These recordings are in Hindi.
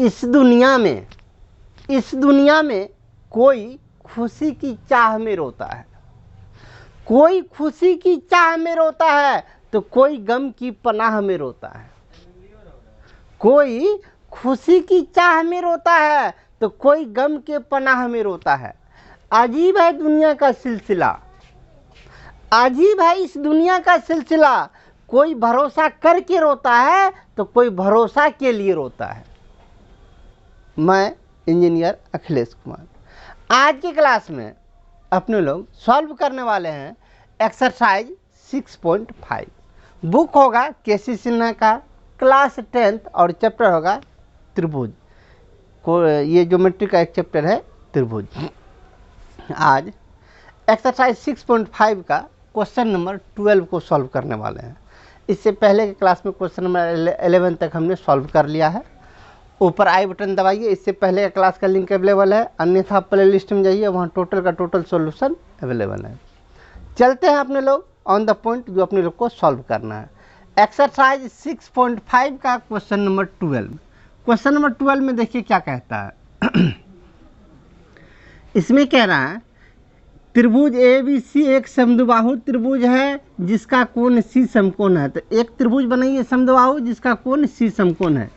इस दुनिया में कोई खुशी की चाह में रोता है, कोई खुशी की चाह में रोता है तो कोई गम की पनाह में रोता है। कोई खुशी की चाह में रोता है तो कोई गम के पनाह में रोता है। अजीब है दुनिया का सिलसिला, अजीब है इस दुनिया का सिलसिला। कोई भरोसा करके रोता है तो कोई भरोसा के लिए रोता है। मैं इंजीनियर अखिलेश कुमार। आज की क्लास में अपने लोग सॉल्व करने वाले हैं एक्सरसाइज 6.5। बुक होगा केसी सिन्हा का, क्लास 10th और चैप्टर होगा त्रिभुज को। ये ज्योमेट्री का एक चैप्टर है त्रिभुज। आज एक्सरसाइज 6.5 का क्वेश्चन नंबर 12 को सॉल्व करने वाले हैं। इससे पहले के क्लास में क्वेश्चन नंबर 11 तक हमने सॉल्व कर लिया है। ऊपर आई बटन दबाइए, इससे पहले का क्लास का लिंक अवेलेबल है, अन्यथा प्ले लिस्ट में जाइए, वहाँ टोटल का टोटल सॉल्यूशन अवेलेबल है। चलते हैं अपने लोग ऑन द पॉइंट जो अपने लोग को सॉल्व करना है। एक्सरसाइज 6.5 का क्वेश्चन नंबर 12। क्वेश्चन नंबर 12 में देखिए क्या कहता है। इसमें कह रहा है त्रिभुज ABC एक समद्विबाहु त्रिभुज है जिसका कोण C समकोण है। तो एक त्रिभुज बनाइए समद्विबाहु जिसका कोण C समकोण है।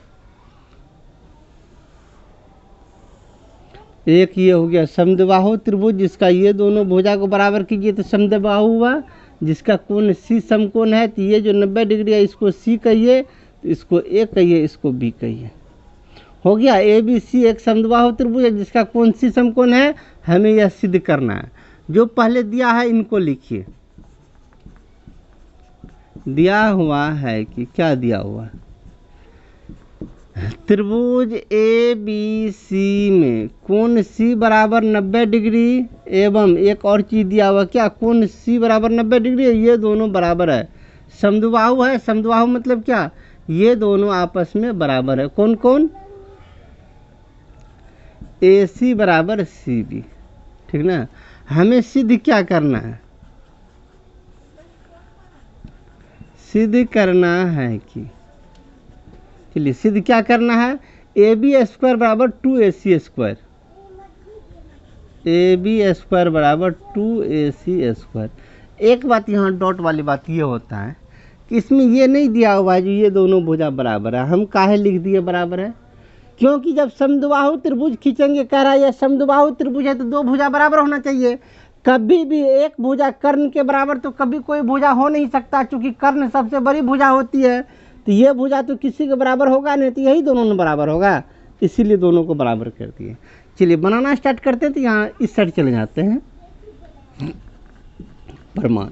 एक ये हो गया समद्विबाहु त्रिभुज जिसका ये दोनों भुजा को बराबर कीजिए तो समद्विबाहु हुआ, जिसका कोण C समकोण है। तो ये जो 90 डिग्री है इसको C कहिए, तो इसको A कहिए, इसको B कहिए। हो गया ABC एक समद्विबाहु त्रिभुज है जिसका कोण C समकोण है। हमें यह सिद्ध करना है। जो पहले दिया है इनको लिखिए। दिया हुआ है कि क्या दिया हुआ है? त्रिभुज ABC में कोण C बराबर 90 डिग्री एवं एक और चीज दिया हुआ क्या? कोण C बराबर 90 डिग्री है। ये दोनों बराबर है, समद्विबाहु है। समद्विबाहु मतलब क्या? ये दोनों आपस में बराबर है। कौन कौन? AC बराबर CB, ठीक ना। हमें सिद्ध क्या करना है? सिद्ध करना है कि, चलिए सिद्ध क्या करना है? AB स्क्वायर बराबर 2AC स्क्वायर, AB स्क्वायर बराबर 2AC स्क्वायर। एक बात यहाँ डॉट वाली बात ये होता है कि इसमें ये नहीं दिया हुआ है जो ये दोनों भुजा बराबर है। हम काहे लिख दिए बराबर है? क्योंकि जब समद्विबाहु त्रिभुज खींचेंगे, कह रहा है ये समद्विबाहु त्रिभुज है तो दो भुजा बराबर होना चाहिए। कभी भी एक भुजा कर्ण के बराबर तो कभी कोई भुजा हो नहीं सकता, क्योंकि कर्ण सबसे बड़ी भुजा होती है। तो ये भुजा तो किसी के बराबर होगा नहीं, तो यही दोनों में बराबर होगा, इसीलिए दोनों को बराबर कर दिए। चलिए बनाना स्टार्ट करते हैं। तो यहाँ इस साइड चले जाते हैं प्रमाण।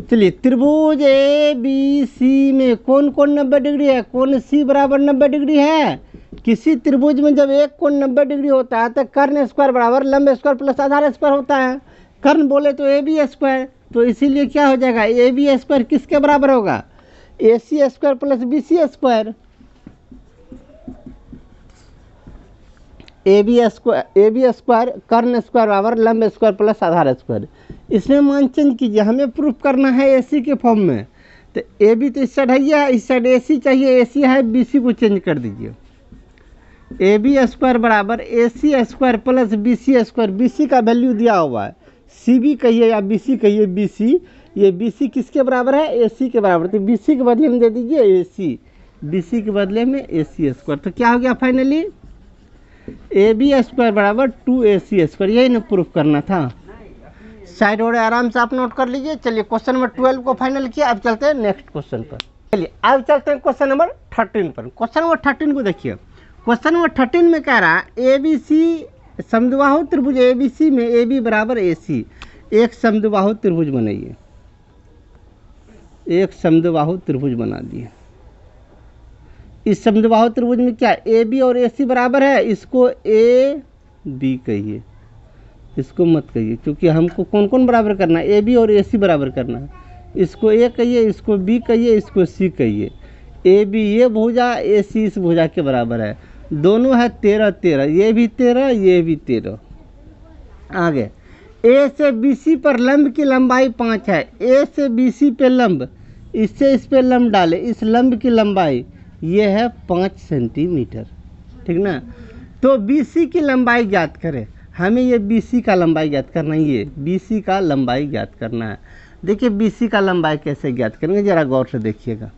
चलिए त्रिभुज ABC में कौन कौन 90 डिग्री है? कोण C बराबर 90 डिग्री है। किसी त्रिभुज में जब एक कोण 90 डिग्री होता है तो कर्ण स्क्वायर बराबर लंब स्क्वायर प्लस आधार स्क्वायर होता है। कर्ण बोले तो AB स्क्वायर, तो इसीलिए क्या हो जाएगा? AB स्क्वायर किसके बराबर होगा? AC square plus BC square. AB square कर्ण स्क्वायर बराबर लंब स्क्वायर प्लस आधार स्क्वायर। इसमें मान चेंज कीजिए, हमें प्रूफ करना है AC के फॉर्म में। तो AB तो इस साइड है, इस साइड AC चाहिए, AC है, BC को चेंज कर दीजिए। AB स्क्वायर बराबर AC square plus BC square. BC का वैल्यू दिया हुआ है, CB कहिए या BC कहिए। BC, ये BC किसके बराबर है? AC के बराबर। तो BC के बदले में दे दीजिए AC, BC के बदले में AC स्क्वायर। तो क्या हो गया फाइनली? AB स्क्वायर बराबर 2AC स्क्वायर। यही ना प्रूफ करना था। साइड और आराम से आप नोट कर लीजिए। चलिए क्वेश्चन नंबर 12 को फाइनल किया। अब चलते हैं नेक्स्ट क्वेश्चन पर। चलिए अब चलते हैं क्वेश्चन नंबर 13 पर। क्वेश्चन नंबर 13 को देखिए। क्वेश्चन नंबर 13 में कह रहा है ABC समद्विबाहु त्रिभुज ABC में AB बराबर AC एक समद्विबाहु त्रिभुज बनाइए। एक समद्विबाहु त्रिभुज बना दिए। इस समद्विबाहु त्रिभुज में क्या AB और AC बराबर है? इसको AB कहिए, इसको मत कहिए, क्योंकि हमको कौन कौन बराबर करना है? AB और AC बराबर करना है। इसको A कहिए, इसको B कहिए, इसको C कहिए। AB ये भुजा, AC इस भुजा के बराबर है। दोनों है 13, ये भी 13, ये भी 13। आगे A से BC पर लंब की लंबाई 5 है। A से BC पे लंब, इससे इस पे लंब डाले, इस लंब की लंबाई ये है 5 सेंटीमीटर, ठीक ना। तो BC की लंबाई ज्ञात करें, हमें ये BC का लंबाई ज्ञात करना है, ये BC का लंबाई ज्ञात करना है। देखिए BC का लंबाई कैसे ज्ञात करेंगे, ज़रा गौर से देखिएगा।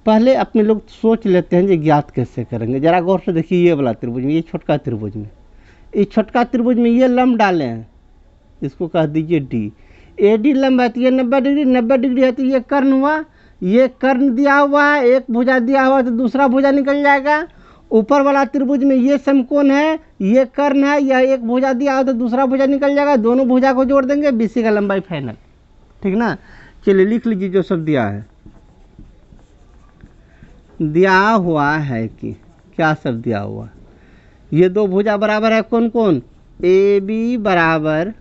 पहले अपने लोग सोच लेते हैं कि ज्ञात कैसे करेंगे, ज़रा गौर से देखिए। ये वाला त्रिभुज में, ये छोटका त्रिभुज में, इस छोटका त्रिभुज में ये लंब डाले हैं, इसको कह दीजिए D। AD लंब है तो ये 90 डिग्री, 90 डिग्री है तो ये कर्ण हुआ, ये कर्ण दिया हुआ है, एक भुजा दिया हुआ है तो दूसरा भुजा निकल जाएगा। ऊपर वाला त्रिभुज में ये समकोण है, ये कर्ण है, या एक भुजा दिया हो तो दूसरा भुजा निकल जाएगा, दोनों भुजा को जोड़ देंगे, BC का लंबाई फाइनल, ठीक ना। चलिए लिख लीजिए जो सब दिया है। दिया हुआ है कि क्या सब दिया हुआ, ये दो भुजा बराबर है, कौन कौन, AB बराबर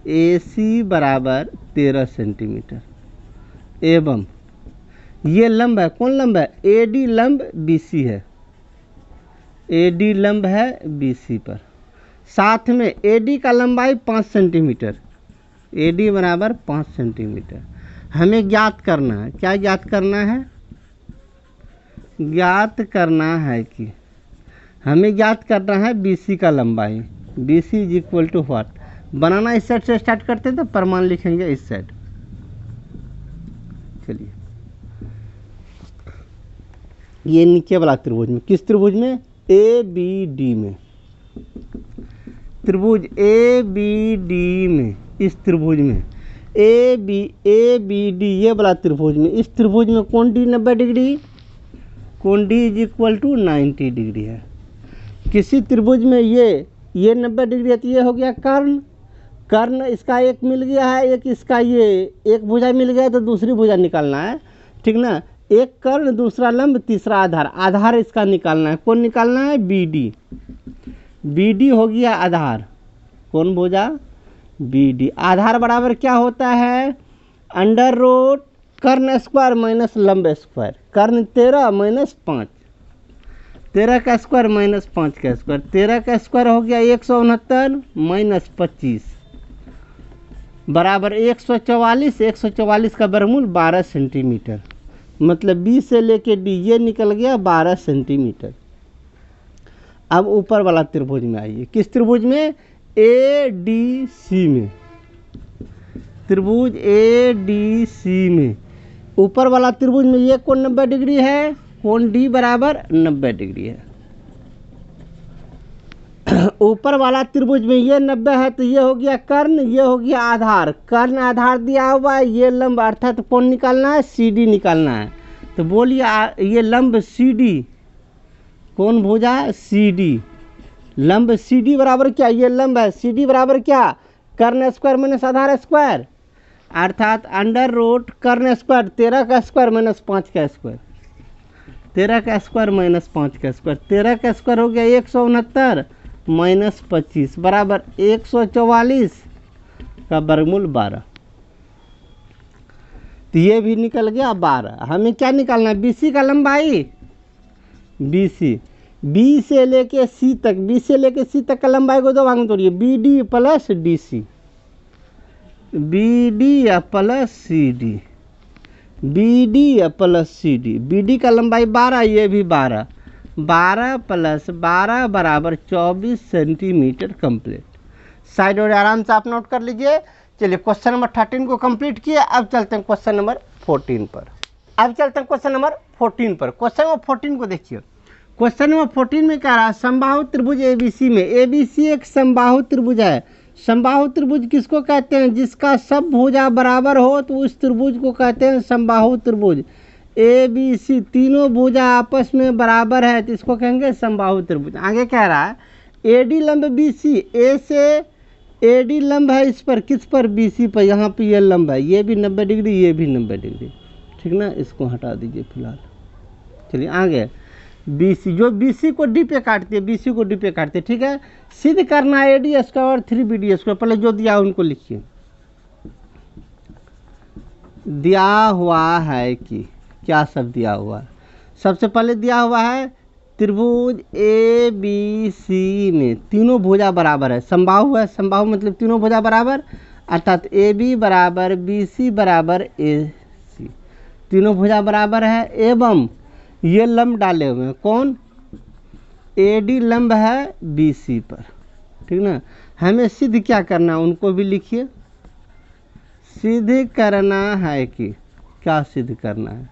AC बराबर 13 सेंटीमीटर, एवं ये लंब है, कौन लंब है, AD लंब BC है, AD लंब है BC पर। साथ में AD का लंबाई 5 सेंटीमीटर, AD बराबर 5 सेंटीमीटर। हमें ज्ञात करना है, क्या ज्ञात करना है, ज्ञात करना है कि हमें ज्ञात करना है BC का लंबाई। BC is equal to what, बनाना इस साइड से स्टार्ट करते हैं तो प्रमाण लिखेंगे इस साइड। चलिए ये नीचे वाला त्रिभुज में, किस त्रिभुज में, ABD में, त्रिभुज ABD में, इस त्रिभुज में ABD ये वाला त्रिभुज में, इस त्रिभुज में कौन D 90 डिग्री, कौन D is equal to 90 degree है। किसी त्रिभुज में ये 90 डिग्री है तो ये हो गया कर्ण, कर्ण इसका एक मिल गया है, एक इसका ये एक भुजा मिल गया तो दूसरी भुजा निकालना है, ठीक ना। एक कर्ण, दूसरा लंब, तीसरा आधार, आधार इसका निकालना है, कौन निकालना है, BD। BD हो गया आधार, कौन भुजा, BD। आधार बराबर क्या होता है, अंडर रूट कर्ण स्क्वायर माइनस लंब स्क्वायर, कर्ण 13 माइनस 5, 13 का स्क्वायर माइनस 5 का स्क्वायर, 13 का स्क्वायर हो गया 169 माइनस 25 बराबर 144, 144 का वर्गमूल 12 सेंटीमीटर, मतलब B से लेके D ये निकल गया 12 सेंटीमीटर। अब ऊपर वाला त्रिभुज में आइए, किस त्रिभुज में, ADC में, त्रिभुज ADC में, ऊपर वाला त्रिभुज में ये कौन 90 डिग्री है, कौन D बराबर 90 डिग्री है। ऊपर वाला त्रिभुज में ये 90 है तो ये हो गया कर्ण, ये हो गया आधार, कर्ण आधार दिया हुआ है, ये लंब अर्थात तो कौन निकालना है, CD निकालना है। तो बोलिए ये लंब CD, कौन भुजा, CD, लंब CD बराबर क्या, ये लंब है, CD बराबर क्या, कर्ण स्क्वायर माइनस आधार स्क्वायर, अर्थात अंडर रूट कर्ण स्क्वायर 13 का स्क्वायर माइनस 5 का स्क्वायर, 13 का स्क्वायर माइनस 5 का स्क्वायर, 13 का स्क्वायर हो गया 169 माइनस 25 बराबर 144 का वर्गमूल 12। तो ये भी निकल गया 12। हमें क्या निकालना है, BC का लंबाई, BC, B से लेके C तक, B से लेके C तक का लंबाई को दो भाग में तोड़िए, BD plus DC, BD plus CD, BD plus CD, BD का लंबाई 12, ये भी 12, 12 प्लस 12 बराबर 24 सेंटीमीटर कंप्लीट। साइड और आराम से आप नोट कर लीजिए। चलिए क्वेश्चन नंबर 13 को कंप्लीट किए, अब चलते हैं क्वेश्चन नंबर 14 पर। अब चलते हैं क्वेश्चन नंबर 14 पर। क्वेश्चन नंबर 14 को देखिए, क्वेश्चन नंबर 14 में कह रहा है समबाहु त्रिभुज ABC में, ABC एक समबाहु त्रिभुज है। समबाहु त्रिभुज किसको कहते हैं, जिसका सब भुजा बराबर हो तो उस त्रिभुज को कहते हैं समबाहु त्रिभुज। ABC तीनों भुजा आपस में बराबर है तो इसको कहेंगे समबाहु त्रिभुज। आगे कह रहा है AD लंब BC, A से AD लंब है इस पर, किस पर, BC पर, यहाँ पे ये लंब है, ये भी 90 डिग्री, ये भी 90 डिग्री, ठीक ना। इसको हटा दीजिए फिलहाल। चलिए आगे, BC जो BC को D पे काटते हैं, BC को D पे काटते हैं, ठीक है। सिद्ध करना है AD स्क्वायर और 3BD स्क्वायर। पहले जो दिया उनको लिखिए। दिया हुआ है कि क्या सब दिया हुआ है, सबसे पहले दिया हुआ है त्रिभुज ABC में तीनों भुजा बराबर है, समबाहु है, समबाहु मतलब तीनों भुजा बराबर, अर्थात AB बराबर BC बराबर AC, तीनों भुजा बराबर है। एवं ये लंब डाले हुए हैं, कौन, AD लंब है BC पर, ठीक ना। हमें सिद्ध क्या करना है, उनको भी लिखिए। सिद्ध करना है कि क्या सिद्ध करना है,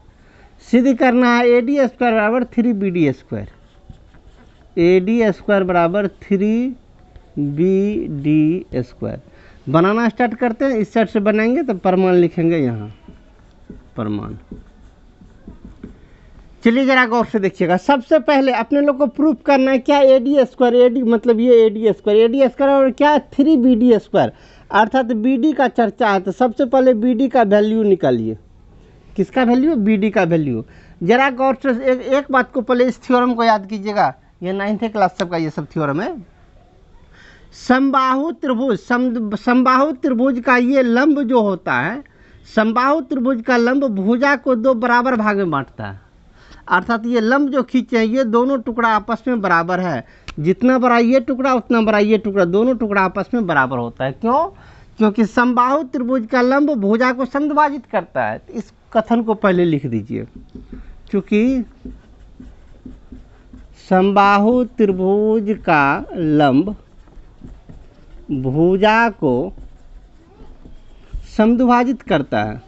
सिद्ध करना है AD स्क्वायर बराबर 3BD स्क्वायर, AD स्क्वायर बराबर 3BD स्क्वायर। बनाना स्टार्ट करते हैं, इस साइड से बनाएंगे तो प्रमाण लिखेंगे यहाँ, प्रमाण। चलिए जरा गौर से देखिएगा। सबसे पहले अपने लोग को प्रूफ करना है क्या, AD स्क्वायर, AD मतलब ये AD स्क्वायर और क्या 3BD स्क्वायर, अर्थात BD का चर्चा है। तो सबसे पहले BD का वैल्यू निकालिए। किसका वैल्यू, BD का वैल्यू। जरा गौर से एक बात को पहले इस थ्योरम को याद कीजिएगा, ये 9th क्लास सबका ये सब थ्योरम है। समबाहु त्रिभुज, समबाहु त्रिभुज का ये लंब जो होता है, समबाहु त्रिभुज का लंब भुजा को 2 बराबर भाग में बांटता है। अर्थात ये लंब जो खींचे हैं ये दोनों टुकड़ा आपस में बराबर है, जितना बड़ा ये टुकड़ा उतना बड़ा ये टुकड़ा, दोनों टुकड़ा आपस में बराबर होता है। क्यों, क्योंकि समबाहु त्रिभुज का लंब भुजा को समद्विभाजित करता है। इस कथन को पहले लिख दीजिए, क्योंकि समबाहु त्रिभुज का लंब भुजा को समद्विभाजित करता है,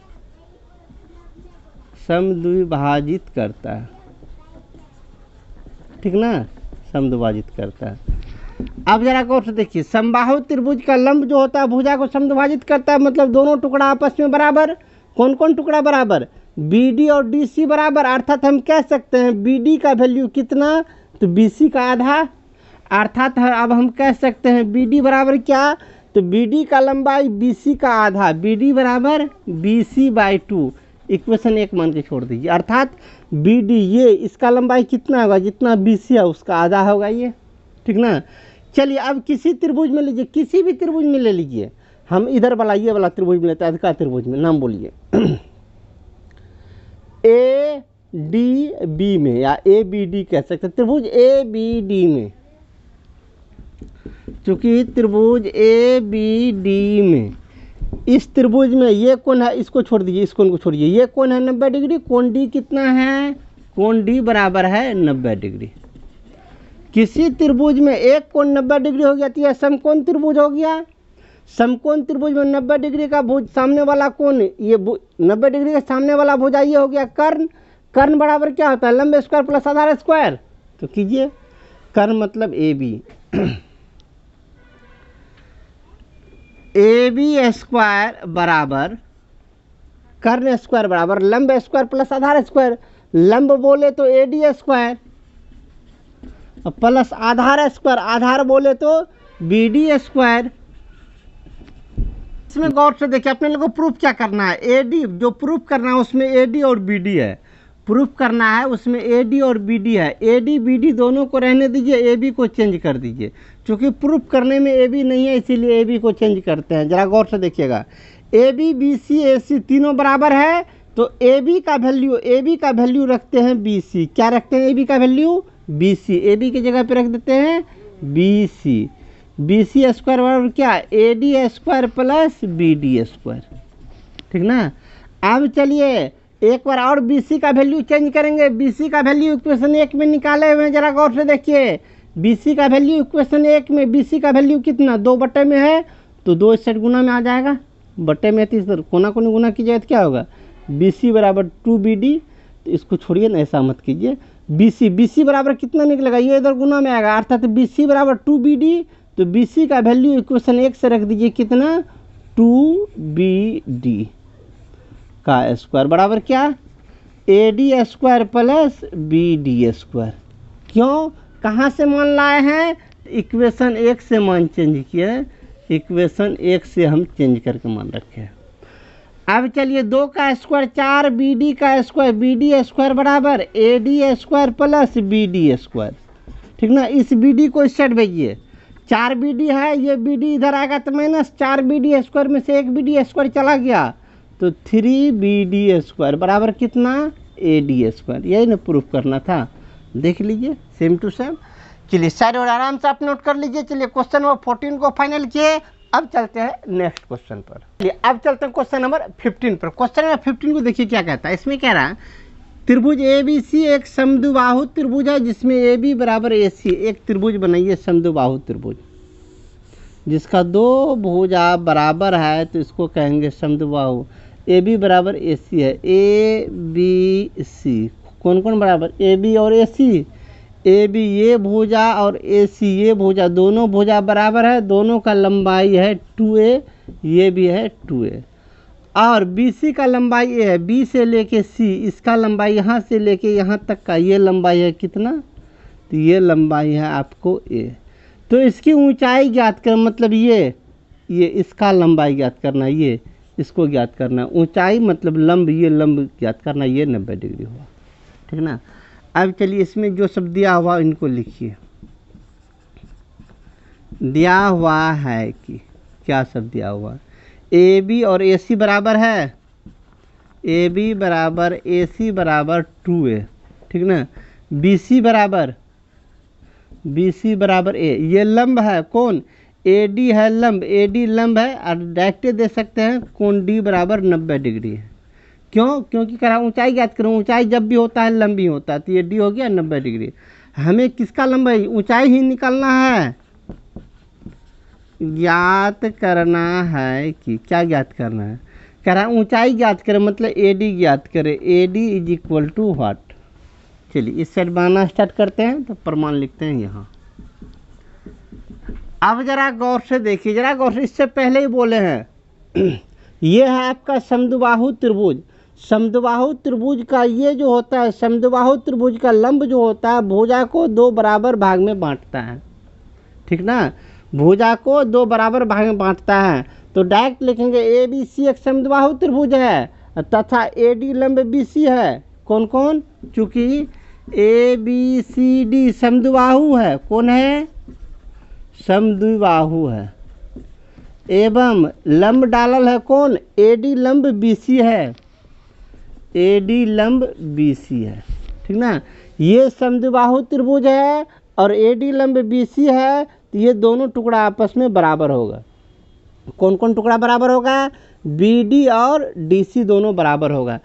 समद्विभाजित करता है, ठीक ना, समद्विभाजित करता है। अब जरा गौर से देखिए, समबाहु त्रिभुज का लंब जो होता है भुजा को समद्विभाजित करता है, मतलब दोनों टुकड़ा आपस में बराबर। कौन कौन टुकड़ा बराबर, BD और DC बराबर। अर्थात हम कह सकते हैं BD का वैल्यू कितना, तो BC का आधा। अर्थात अब हम कह सकते हैं BD बराबर क्या, तो BD का लंबाई BC का आधा, BD बराबर BC/2। इक्वेशन 1 मान के छोड़ दीजिए। अर्थात BD ये इसका लंबाई कितना होगा, जितना BC है उसका आधा होगा ये, ठीक ना। चलिए अब किसी त्रिभुज में लीजिए, किसी भी त्रिभुज में ले लीजिए। हम इधर वाला ये वाला त्रिभुज में लेते हैं, अधिकार त्रिभुज में, नाम बोलिए ADB में या ABD कह सकते हैं, त्रिभुज ABD में। चूंकि त्रिभुज ABD में, इस त्रिभुज में ये कोण है, इसको छोड़ दीजिए, इस कोण को छोड़िए, ये कोण है 90 डिग्री, कोण D कितना है, कोण D बराबर है 90 डिग्री। किसी त्रिभुज में एक कोण 90 डिग्री हो गया तो यह समकोण त्रिभुज हो गया। समकोण त्रिभुज में 90 डिग्री का भुज सामने वाला कोण, ये 90 डिग्री का सामने वाला भुजा ये हो गया कर्ण। कर्ण बराबर क्या होता है, लंब स्क्वायर प्लस आधार स्क्वायर। तो कीजिए, कर्ण मतलब AB, AB स्क्वायर बराबर कर्ण स्क्वायर बराबर लंब स्क्वायर प्लस आधार स्क्वायर। लंब बोले तो AD स्क्वायर प्लस आधार स्क्वायर, आधार बोले तो BD स्क्वायर। इसमें गौर से देखिए, अपने लोग को प्रूफ क्या करना है, AD जो प्रूफ करना है उसमें AD और BD है, प्रूफ करना है उसमें AD और BD है। AD BD दोनों को रहने दीजिए, AB को चेंज कर दीजिए। क्योंकि प्रूफ करने में AB नहीं है इसीलिए AB को चेंज करते हैं। जरा गौर से देखिएगा, AB BC AC तीनों बराबर है तो AB का वैल्यू रखते हैं BC। क्या रखते हैं AB का वैल्यू, BC। AB की जगह पे रख देते हैं BC। BC स्क्वायर बराबर क्या, AD square plus BD square, ठीक ना। अब चलिए एक बार और BC का वैल्यू चेंज करेंगे। BC का वैल्यू इक्वेशन 1 में निकाले हुए हैं, जरा गौर से देखिए। BC का वैल्यू इक्वेशन 1 में, BC का वैल्यू कितना, 2 बटे में है तो 2 इस साइड गुना में आ जाएगा, बटे में तो इधर कोना कोनी गुना कीजिए तो क्या होगा, BC बराबर 2BD। तो इसको छोड़िए ना, ऐसा मत कीजिए। BC बराबर कितना निकलेगा, ये इधर गुना में आएगा, अर्थात BC बराबर 2BD। तो BC का वैल्यू इक्वेशन 1 से रख दीजिए कितना, 2BD का स्क्वायर बराबर क्या, AD square plus BD square. क्यों, कहाँ से मान लाए हैं, इक्वेशन 1 से मान चेंज किए, इक्वेशन 1 से हम चेंज करके मान रखे हैं। अब चलिए 2 का स्क्वायर 4, BD का स्क्वायर, BD स्क्वायर बराबर AD square plus BD square, ठीक ना। इस BD को इस साइड भेजिए, 4 BD है, ये BD इधर आएगा तो माइनस 4 BD स्क्वायर में से 1 BD स्क्वायर चला गया तो 3 BD स्क्वायर बराबर कितना, AD स्क्वायर। यही ना प्रूफ करना था, देख लीजिए सेम टू सेम। चलिए साइड और आराम से आप नोट कर लीजिए। चलिए क्वेश्चन नंबर 14 को फाइनल किए, अब चलते हैं नेक्स्ट क्वेश्चन पर। चलिए अब चलते हैं क्वेश्चन नंबर 15 पर। क्वेश्चन नंबर 15 को देखिए क्या कहता है। इसमें कह रहा है त्रिभुज ए बी सी एक समद्विबाहु त्रिभुज है जिसमें ए बी बराबर ए सी एक त्रिभुज बनाइए समद्विबाहु त्रिभुज जिसका दो भुजा बराबर है तो इसको कहेंगे समद्विबाहु। ए बी बराबर ए सी है, ए बी सी कौन कौन बराबर ए बी और ए सी। ए बी ये भुजा और ए सी ये भुजा दोनों भुजा बराबर है, दोनों का लंबाई है 2a, ये भी है 2a और बी सी का लंबाई ए है, बी से लेके सी इसका लंबाई यहाँ से लेके यहाँ तक का ये लंबाई है कितना, तो ये लंबाई है आपको ए। तो इसकी ऊंचाई ज्ञात कर मतलब ये इसका लंबाई ज्ञात करना, ये इसको ज्ञात करना, ऊंचाई मतलब लंब, ये लंब ज्ञात करना, ये 90 डिग्री हुआ, ठीक ना। अब चलिए इसमें जो सब दिया हुआ इनको लिखिए। दिया हुआ है कि क्या सब दिया हुआ, ए बी और ए सी बराबर है, ए बी बराबर ए सी बराबर 2a, ठीक ना। बी सी बराबर ए, ये लंब है कौन, ए डी है लंब, ए डी लंब है और डायरेक्ट दे सकते हैं कोण डी बराबर 90 डिग्री है। क्यों, क्योंकि करा ऊंचाई ज्ञात करो, ऊंचाई जब भी होता है लंब ही होता है, तो ये डी हो गया 90 डिग्री। हमें किसका लंबाई ऊंचाई ही निकालना है, ज्ञात करना है कि क्या ज्ञात करना है, कह रहा है ऊंचाई ज्ञात करें मतलब ए डी ज्ञात करें, A D is equal to what. चलिए इस सेट बनाना स्टार्ट करते हैं, तो प्रमाण लिखते हैं यहाँ। अब जरा गौर से देखिए, जरा गौर से, इससे पहले ही बोले हैं ये है आपका समद्विबाहु त्रिभुज। समद्विबाहु त्रिभुज का ये जो होता है, समद्विबाहु त्रिभुज का लंब जो होता है भुजा को दो बराबर भाग में बांटता है, ठीक ना, भुजा को दो बराबर भाग में बांटता है। तो डायरेक्ट लिखेंगे ए बी सी एक समद्विबाहु त्रिभुज है तथा ए डी लंब बी सी है, कौन कौन, चूंकि ए बी सी डी समद्विबाहु है, कौन है, समद्विबाहु है, एवं लंब डालल है कौन, ए डी लंब बी सी है, ए डी लंब बी सी है, ठीक ना। ये समद्विबाहु त्रिभुज है और ए डी लंब बी सी है, तो ये दोनों टुकड़ा आपस में बराबर होगा। कौन कौन टुकड़ा बराबर होगा, बी डी और डी सी दोनों बराबर होगा।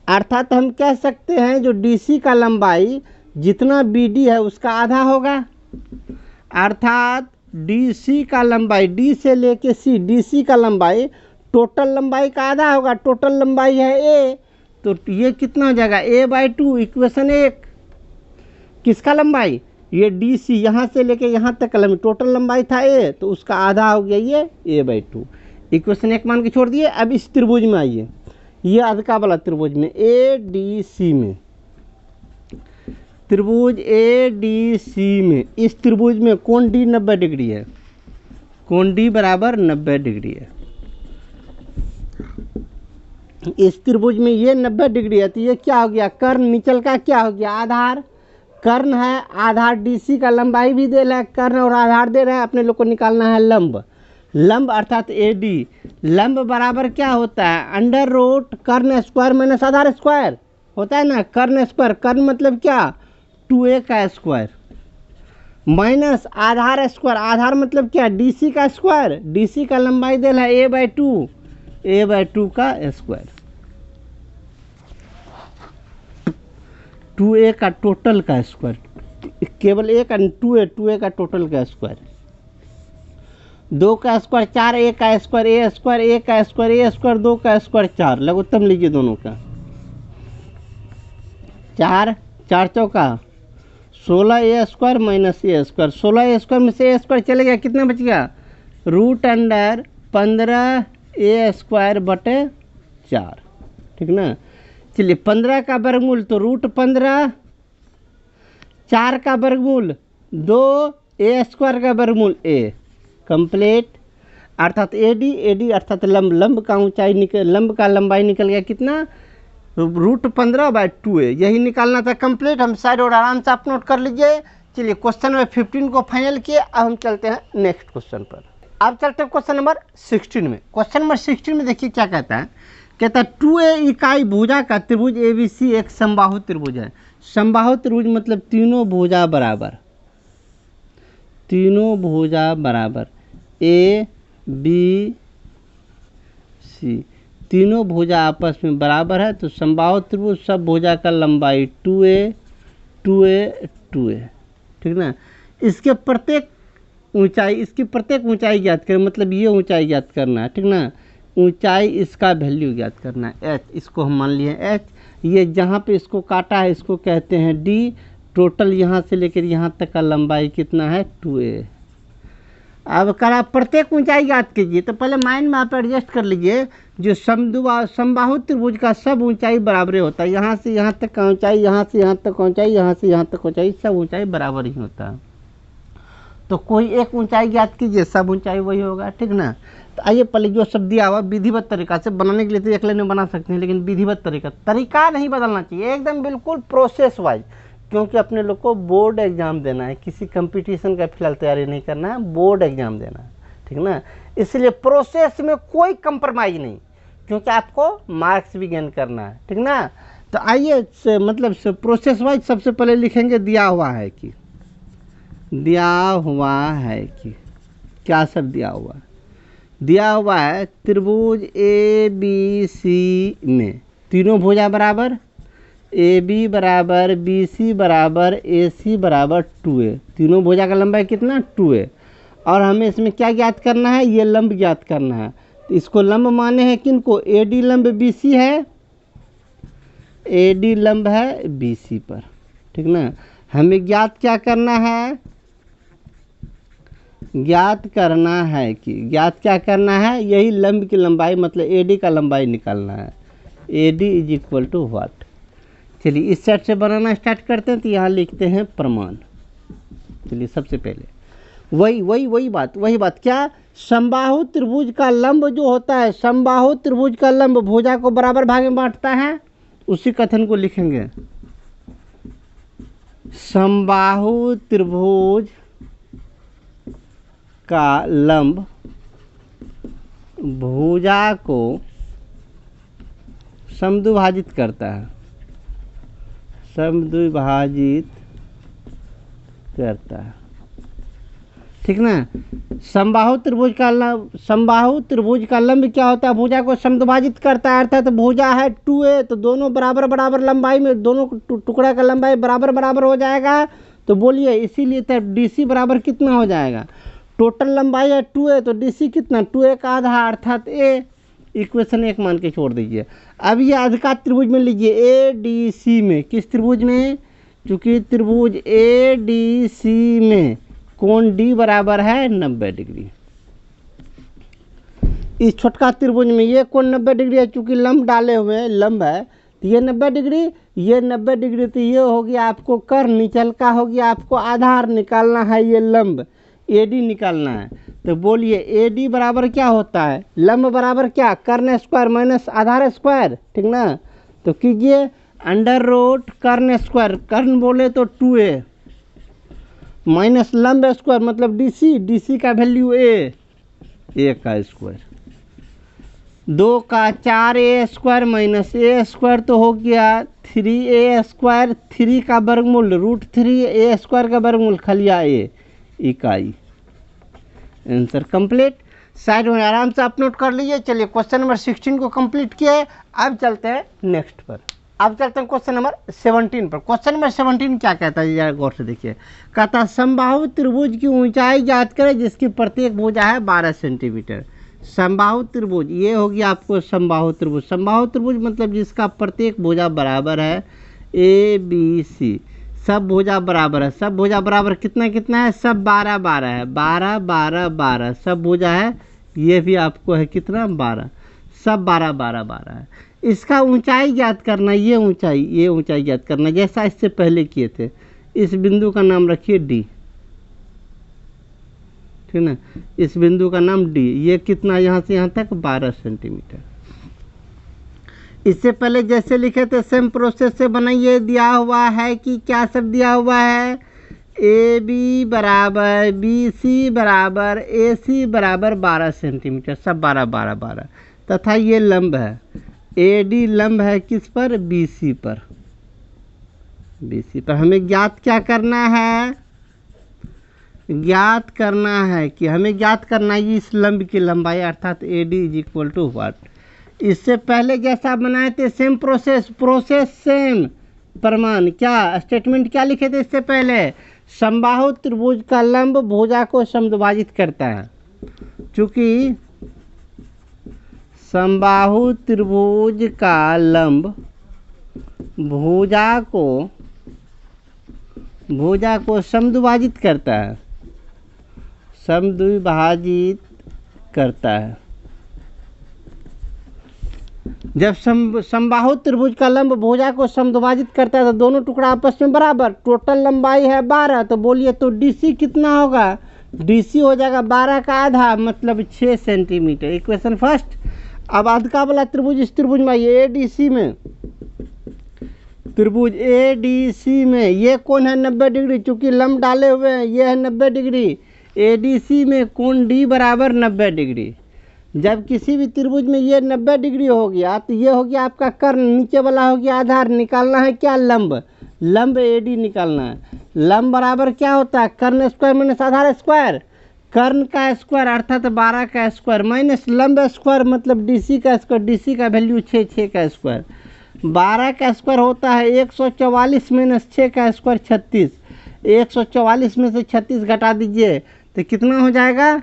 अर्थात हम कह सकते हैं जो डी सी का लंबाई जितना बी डी है उसका आधा होगा, अर्थात डी सी का लंबाई डी से लेके सी, डी सी का लंबाई टोटल लंबाई का आधा होगा, टोटल लंबाई है ए, तो ये कितना हो जाएगा a/2 इक्वेशन 1। किसका लंबाई, ये डी सी यहाँ से लेके यहाँ तक का लंबाई, टोटल लंबाई था ए, तो उसका आधा हो गया ये a/2, इक्वेशन 1 मान के छोड़ दिए। अब इस त्रिभुज में आइए, ये अधिका वाला त्रिभुज में ए डी सी में, त्रिभुज ए डी सी में, इस त्रिभुज में कोण डी 90 डिग्री है, कोण डी बराबर 90 डिग्री है। इस त्रिभुज में ये 90 डिग्री है, तो ये क्या हो गया, कर्ण निचल का क्या हो गया, आधार, कर्ण है, आधार डीसी का लंबाई भी दे रहा है, कर्ण और आधार दे रहा है, अपने लोग को निकालना है लंब, लंब अर्थात ए डी, लंब बराबर क्या होता है, अंडर रूट कर्ण स्क्वायर माइनस आधार स्क्वायर होता है ना, कर्ण स्क्वायर, कर्ण मतलब क्या 2a का स्क्वायर माइनस आधार स्क्वायर, आधार मतलब क्या डीसी का स्क्वायर, डीसी का लंबाई दे रहा है a/2 का स्क्वायर, 2a का टोटल का स्क्वायर, केवल a का 2a का टोटल का स्क्वायर, 2 का स्क्वायर 4, a का स्क्वायर a स्क्वायर, a का स्क्वायर a स्क्वायर, 2 का स्क्वायर 4, लघुत्तम लीजिए दोनों का, 4 4 चौका 16a square minus a square, 16a square में से a स्क्वायर चले गया, कितना बच गया, रूट अंडर 15a स्क्वायर बटे 4, ठीक ना। चलिए 15 का वर्गमूल तो रूट 15, 4 का वर्गमूल 2, a स्क्वायर का वर्गमूल a, कंप्लीट। अर्थात ए डी अर्थात लंब, लंब का ऊंचाई निकल, लंब का लंबाई निकल गया कितना, रूट 15/2a, यही निकालना था, कंप्लीट। हम साइड और आराम से आप नोट कर लीजिए। चलिए क्वेश्चन नंबर 15 को फाइनल किए, अब हम चलते हैं नेक्स्ट क्वेश्चन पर। अब चलते हैं क्वेश्चन नंबर 16 में। क्वेश्चन नंबर 16 में देखिए क्या कहता है, कहता है 2a इकाई भुजा का त्रिभुज ABC एक समबाहु त्रिभुज है। समबाहु त्रिभुज मतलब तीनों भुजा बराबर, तीनों भुजा बराबर A B C, तीनों भुजा आपस में बराबर है तो समबाहु त्रिभुज सब भुजा का लंबाई 2a 2a 2a, ठीक ना। इसके प्रत्येक ऊंचाई ज्ञात करें, मतलब ये ऊंचाई ज्ञात करना है, ठीक ना। ऊंचाई इसका वैल्यू ज्ञात करना है h, इसको हम मान लिए h। ये जहाँ पे इसको काटा है इसको कहते हैं d। टोटल यहाँ से लेकर यहाँ तक का लंबाई कितना है 2a। अब करा प्रत्येक ऊंचाई ज्ञात कीजिए, तो पहले माइंड में आप एडजस्ट कर लीजिए। जो समबाहु त्रिभुज का सब ऊंचाई बराबर होता है, यहाँ से यहाँ तक का ऊंचाई, यहाँ से यहाँ तक ऊंचाई, यहाँ से यहाँ तक ऊंचाई, सब ऊंचाई बराबर ही होता है। तो कोई एक ऊंचाई ज्ञात कीजिए, सब ऊंचाई वही होगा, ठीक ना। तो आइए पहले जो सब दिया हुआ विधिवत तरीका से बनाने के लिए तो एक लाइन में बना सकते हैं, लेकिन विधिवत तरीका नहीं बदलना चाहिए, एकदम बिल्कुल प्रोसेस वाइज, क्योंकि अपने लोग को बोर्ड एग्जाम देना है, किसी कंपटीशन का फिलहाल तैयारी नहीं करना है, बोर्ड एग्जाम देना है, ठीक ना। इसलिए प्रोसेस में कोई कंप्रोमाइज नहीं, क्योंकि आपको मार्क्स भी गेन करना है, ठीक ना। तो आइए मतलब प्रोसेस वाइज सबसे पहले लिखेंगे दिया हुआ है कि क्या सब दिया हुआ है त्रिभुज ए बी सी में तीनों भुजा बराबर, ए बी बराबर बी सी बराबर ए सी बराबर 2a, तीनों भुजा का लंबाई कितना 2a। और हमें इसमें क्या ज्ञात करना है, ये लंब ज्ञात करना है। तो इसको लंब माने हैं किनको, ए डी लंब बी सी है, ए डी लंब है बी सी पर, ठीक ना। हमें ज्ञात क्या करना है, ज्ञात क्या करना है, यही लंब की लंबाई मतलब ए डी का लंबाई निकालना है। A D is equal to what. चलिए इस सेट से बनाना स्टार्ट करते हैं। तो यहाँ लिखते हैं प्रमाण। चलिए सबसे पहले वही बात क्या, समबाहु त्रिभुज का लंब जो होता है, समबाहु त्रिभुज का लंब भुजा को बराबर भाग में बांटता है, उसी कथन को लिखेंगे। समबाहु त्रिभुज का लंब भुजा को समद्विभाजित करता है, ठीक ना। समबाहु त्रिभुज का लंब क्या होता है, भुजा को समद्विभाजित करता है, अर्थात भुजा है 2a, तो दोनों बराबर लंबाई में, दोनों टुकड़ा का लंबाई बराबर हो जाएगा। तो बोलिए इसीलिए तब DC बराबर कितना हो जाएगा, टोटल लंबाई है 2a, तो DC कितना 2a का आधा अर्थात a। इक्वेशन 1 मान के छोड़ दीजिए। अब ये अधिका त्रिभुज में लीजिए ADC में, किस त्रिभुज में, चूंकि त्रिभुज ADC में कोण D बराबर है 90 डिग्री। इस छोटका त्रिभुज में ये कोण 90 डिग्री है, चूंकि लंब डाले हुए हैं, लंब है तो ये 90 डिग्री, ये 90 डिग्री, तो ये हो गया आपको कर्ण, नीचल का हो गया आपको आधार निकालना है, ये लंब AD निकालना है। तो बोलिए AD बराबर क्या होता है, लंब बराबर क्या, कर्ण स्क्वायर माइनस आधार स्क्वायर, ठीक ना। तो कीजिए अंडर रूट कर्ण स्क्वायर, कर्ण बोले तो 2a माइनस लंब स्क्वायर मतलब DC का वैल्यू a का स्क्वायर, 2 का 4a square minus a square तो हो गया 3a स्क्वायर, 3 का वर्गमूल √3 a स्क्वायर का वर्गमूल खलिया a इकाई। Answer complete. साइड में आराम से आप नोट कर लीजिए। चलिए क्वेश्चन नंबर 16 को कंप्लीट किए, अब चलते हैं नेक्स्ट पर। अब चलते हैं क्वेश्चन नंबर 17 पर। क्वेश्चन नंबर 17 क्या कहता है, जरा गौर से देखिए। कहता है समबाहु त्रिभुज की ऊंचाई ज्ञात करें जिसकी प्रत्येक भुजा है 12 सेंटीमीटर। समबाहु त्रिभुज, ये हो गया आपको समबाहु त्रिभुज मतलब जिसका प्रत्येक भुजा बराबर है ABC, सब भुजा बराबर है, सब भुजा बराबर कितना है, सब 12 है, 12 सब भुजा है, ये भी आपको है कितना 12, सब 12 है। इसका ऊंचाई ज्ञात करना, ये ऊंचाई ज्ञात करना, जैसा इससे पहले किए थे। इस बिंदु का नाम रखिए D, ठीक ना, इस बिंदु का नाम D। ये कितना, यहाँ से यहाँ तक 12 सेंटीमीटर। इससे पहले जैसे लिखे थे सेम प्रोसेस से बनाइए। दिया हुआ है कि क्या सब दिया हुआ है, AB बराबर BC बराबर AC बराबर 12 सेंटीमीटर, सब 12 तथा ये लंब है AD, लंब है किस पर, BC पर। हमें ज्ञात क्या करना है, हमें ज्ञात करना है इस लंब की लंबाई, अर्थात AD is equal to what, इससे पहले जैसा बनाए थे सेम प्रोसेस सेम। प्रमाण क्या, स्टेटमेंट क्या लिखे थे इससे पहले? समबाहु त्रिभुज का लंब भुजा को समद्विभाजित करता है। चूंकि समबाहु त्रिभुज का लंब भुजा को समद्विभाजित करता है, समद्विभाजित करता है। जब समबाहु त्रिभुज का लंब भुजा को समद्विभाजित करता है तो दोनों टुकड़ा आपस में बराबर, टोटल लंबाई है 12, तो बोलिए तो डीसी कितना होगा? डीसी हो जाएगा 12 का आधा, मतलब 6 सेंटीमीटर। Equation first. अब अधका वाला त्रिभुज, इस त्रिभुज में एडीसी में, त्रिभुज एडीसी में ये कोण है 90 डिग्री, चूंकि लंब डाले हुए हैं, ये है 90 डिग्री। एडीसी में कोण डी बराबर 90 डिग्री। जब किसी भी त्रिभुज में ये 90 डिग्री हो गया तो ये हो गया आपका कर्ण, नीचे वाला हो गया आधार। निकालना है क्या? लंब एडी निकालना है। लंब बराबर क्या होता है? कर्ण स्क्वायर माइनस आधार स्क्वायर। कर्ण का स्क्वायर अर्थात 12 का स्क्वायर माइनस लंब स्क्वायर मतलब डीसी का स्क्वायर। डीसी का वैल्यू 6 का स्क्वायर। 12 का स्क्वायर होता है 144 माइनस 6 का स्क्वायर 36। 144 में से 36 घटा दीजिए तो कितना हो जाएगा?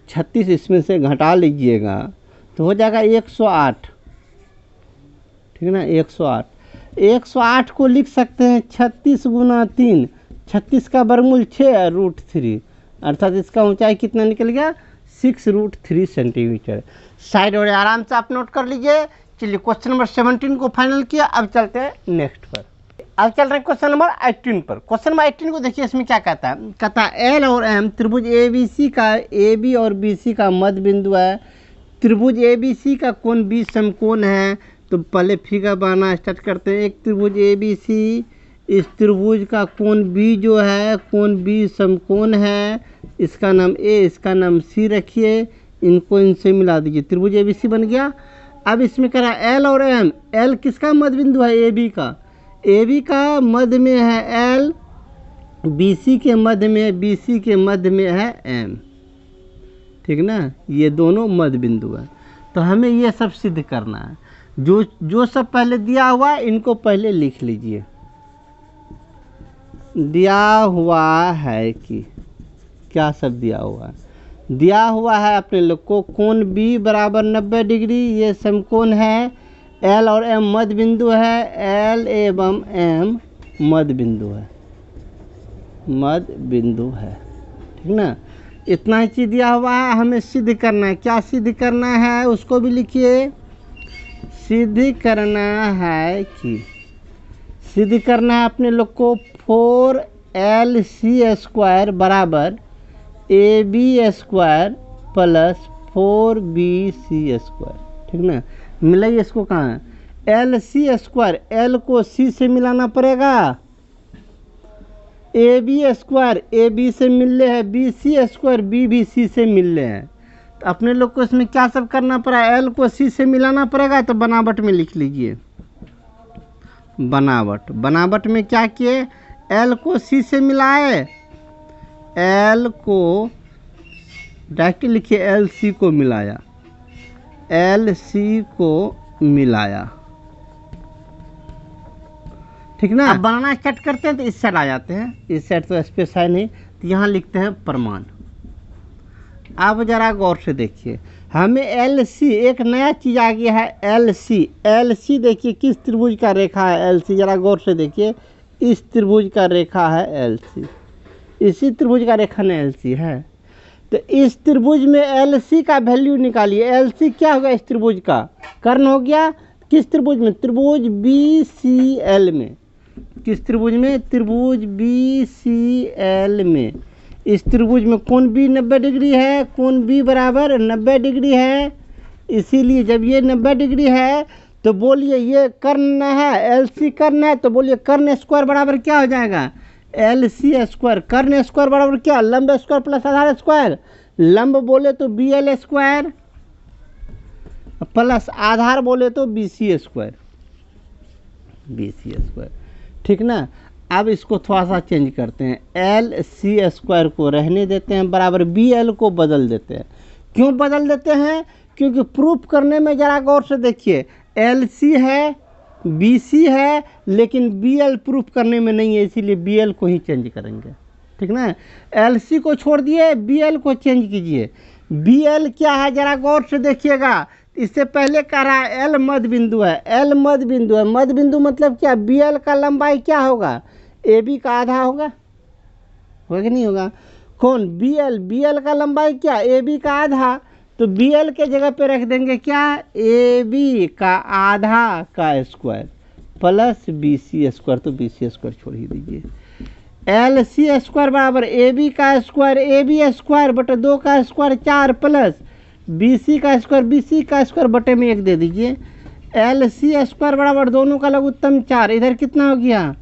36 इसमें से घटा लीजिएगा तो हो जाएगा 108। ठीक है ना? 108 को लिख सकते हैं 36 गुना 3। 36 का वर्गमूल 6 √3, अर्थात इसका ऊंचाई कितना निकल गया? 6√3 सेंटीमीटर। साइड और आराम से आप नोट कर लीजिए। चलिए क्वेश्चन नंबर 17 को फाइनल किया, अब चलते हैं नेक्स्ट पर। अब चल रहे हैं क्वेश्चन नंबर 18 पर। क्वेश्चन नंबर 18 को देखिए, इसमें क्या कहता है? कहता है एल और एम त्रिभुज एबीसी का, एबी और बीसी का मध्य बिंदु है। त्रिभुज एबीसी का कोण बी समकोण है। तो पहले फिगर बनाना स्टार्ट करते हैं। एक त्रिभुज एबीसी, इस त्रिभुज का कोण बी जो है, कोण बी समकोण है। इसका नाम ए, इसका नाम सी रखिए, इनको इनसे मिला दीजिए, त्रिभुज एबीसी बन गया। अब इसमें कह रहा है एल और एम। एल किसका मध्य बिंदु है? एबी का। एबी का मध्य में है एल, बीसी के मध्य में, बीसी के मध्य में है एम। ठीक ना? ये दोनों मध्य बिंदु है। तो हमें ये सब सिद्ध करना है। जो सब पहले दिया हुआ है इनको पहले लिख लीजिए। दिया हुआ है कि क्या सब दिया हुआ है? दिया हुआ है अपने लोग को कोण बी बराबर 90 डिग्री, ये समकोण है। एल और एम मध्य बिंदु है, एल एवं एम मध्य बिंदु है, मध्य बिंदु है। ठीक ना? इतना ही चीज़ दिया हुआ है, हमें सिद्ध करना है। क्या सिद्ध करना है उसको भी लिखिए। सिद्ध करना है कि, सिद्ध करना है अपने लोग को 4LC² बराबर AB² प्लस 4BC²। ठीक ना? मिलाइए इसको, कहाँ है? LC², L को C से मिलाना पड़ेगा। AB² AB से मिल रहे हैं, BC² B भी C से मिल रहे हैं। तो अपने लोग को इसमें क्या सब करना पड़ा? L को C से मिलाना पड़ेगा। तो बनावट में लिख लीजिए। बनावट में क्या किए? L को C से मिलाए, L को डायरेक्ट लिखिए, LC को मिलाया, LC को मिलाया। ठीक ना? अब बनाना स्टार्ट करते हैं तो इस साइड आ जाते हैं। इस साइड तो स्पेस है नहीं, तो यहाँ लिखते हैं प्रमाण। अब जरा गौर से देखिए, हमें LC, एक नया चीज़ आ गया है LC। LC देखिए किस त्रिभुज का रेखा है LC, जरा गौर से देखिए। इस त्रिभुज का रेखा है LC, इसी त्रिभुज का रेखा न LC है। तो इस त्रिभुज में LC का वैल्यू निकालिए। LC क्या होगा? इस त्रिभुज का कर्ण हो गया। किस त्रिभुज में? त्रिभुज BCL में। किस त्रिभुज में? त्रिभुज BCL में। इस त्रिभुज में कोण B 90 डिग्री है, कोण B बराबर 90 डिग्री है। इसीलिए जब ये 90 डिग्री है तो बोलिए ये कर्ण है, LC कर्ण है, तो बोलिए कर्ण स्क्वायर बराबर क्या हो जाएगा? LC²। कर्ण स्क्वायर बराबर क्या? लंब स्क्वायर प्लस आधार स्क्वायर। लंब बोले तो BL² प्लस आधार बोले तो BC²। ठीक ना? अब इसको थोड़ा सा चेंज करते हैं। LC² को रहने देते हैं बराबर BL को बदल देते हैं। क्यों बदल देते हैं? क्योंकि प्रूफ करने में ज़रा गौर से देखिए, LC है, BC है, लेकिन BL प्रूफ करने में नहीं है, इसीलिए BL को ही चेंज करेंगे, ठीक ना। LC को छोड़ दिए, BL को चेंज कीजिए। BL क्या है ज़रा गौर से देखिएगा। इससे पहले कह रहा है L मध्य बिंदु है, L मध्य बिंदु है। मध्य बिंदु मतलब क्या, BL का लंबाई क्या होगा, AB का आधा होगा कि नहीं होगा। कौन, BL का लंबाई क्या, AB का आधा। तो BL के जगह पे रख देंगे क्या, AB का आधा का स्क्वायर प्लस BC स्क्वायर। तो BC स्क्वायर छोड़ ही दीजिए। LC स्क्वायर बराबर AB का स्क्वायर, AB स्क्वायर बटे 2 का स्क्वायर 4 प्लस BC का स्क्वायर बटे में 1 दे दीजिए। LC स्क्वायर बराबर दोनों का लघुत्तम 4, इधर कितना हो गया,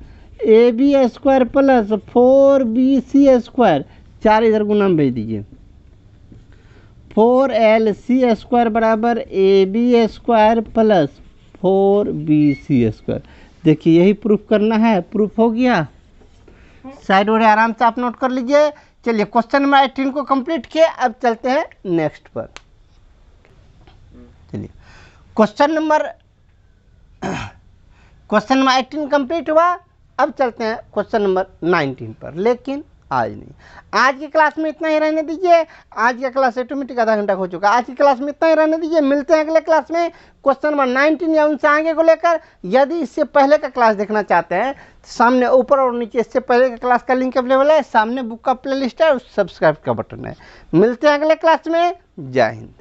AB square plus 4BC square, 4 इधर गुना में भेज दीजिए। 4LC स्क्वायर बराबर AB square plus 4BC square. देखिए यही प्रूफ करना है, प्रूफ हो गया। साइड और आराम से आप नोट कर लीजिए। चलिए क्वेश्चन नंबर 18 को कंप्लीट किए, अब चलते हैं नेक्स्ट पर। चलिए क्वेश्चन नंबर 18 कंप्लीट हुआ, अब चलते हैं क्वेश्चन नंबर 19 पर। लेकिन आज नहीं, आज की क्लास में इतना ही रहने दीजिए। आज का क्लास ऑटोमेटिक आधा घंटा हो चुका, आज की क्लास में इतना ही रहने दीजिए। मिलते हैं अगले क्लास में क्वेश्चन नंबर 19 या उनसे आगे को लेकर। यदि इससे पहले का क्लास देखना चाहते हैं तो सामने ऊपर और नीचे इससे पहले का क्लास का लिंक अवेलेबल है, सामने बुक का प्लेलिस्ट है और सब्सक्राइब का बटन है। मिलते हैं अगले क्लास में। जय हिंद।